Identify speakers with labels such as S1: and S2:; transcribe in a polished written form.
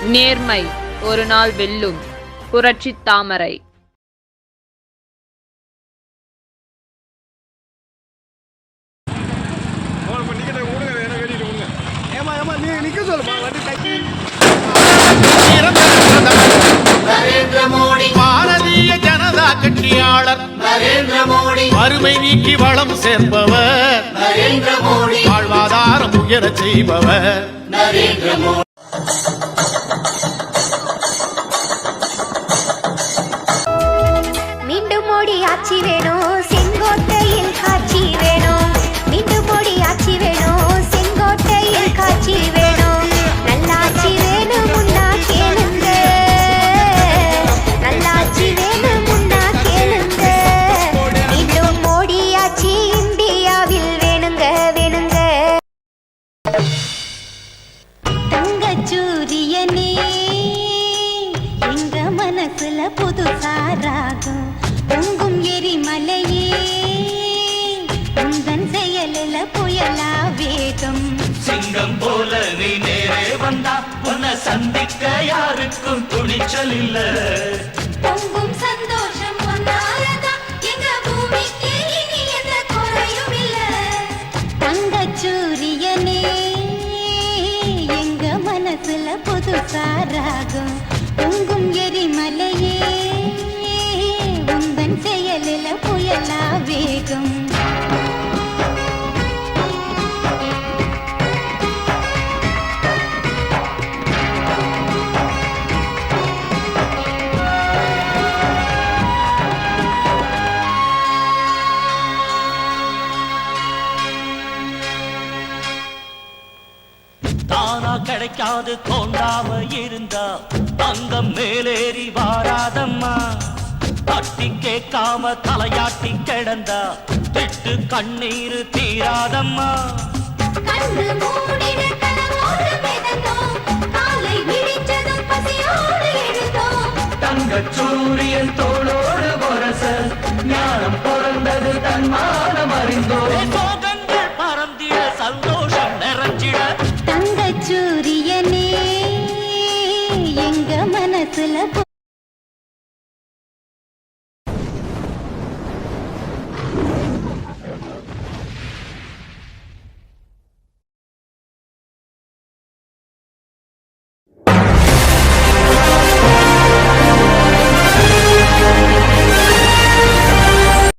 S1: நேர்மை ஒரு நாள் வெல்லும். புரட்சி தாமரை.
S2: நரேந்திர மோடி பாரதிய ஜனதா கட்சியாளர் நரேந்திர மோடி வறுமை நீக்கி வளம் சேர்ப்பவர் நரேந்திர மோடி வாழ்வாதாரம் உயர செய்பவர் நரேந்திர மோடி.
S3: மீண்டும் மோடி ஆட்சி வேணும், செங்கோட்டையில் காட்சி வேணும். மீண்டும் மோடி ஆட்சி வேணும், செங்கோட்டையில் காட்சி வேணும். நல்லாட்சி வேணும் முன்னா கேளுங்க, நல்லாட்சி வேணும் முன்னா கேளுங்க. மீண்டும் மோடி ஆட்சி இந்தியாவில் வேணுங்க வேணுங்க. தங்கச்சூரியனே எங்க மனசுல புதுசா ராகம் பொங்கும் எரிமலையே, உந்தன் செயலில புயலா வேகம்.
S4: சிங்கம் போல நீ நேரே வந்தா உன்னை சந்திக்க யாருக்கும் துணிச்சல் இல்ல.
S3: பொங்கும் சந்தோஷம் வந்தாலதா எங்க பூமிக்கு இனி எந்த குறையும் இல்ல. தங்கச்சூரியனே எங்க மனசுல புதுசா ராகம் பொங்கும் எரிமலையே, உந்தன் செயலில புயலா வேகம்.
S4: தானா கிடைக்காது தோண்டாம இருந்தா தங்கம் மேலேறி வாராதம்மா. தட்டி கேட்காம தலையாட்டி கிடந்தா திட்டு கண்ணீர் தீராதம்மா.
S3: கண்ணு மூடி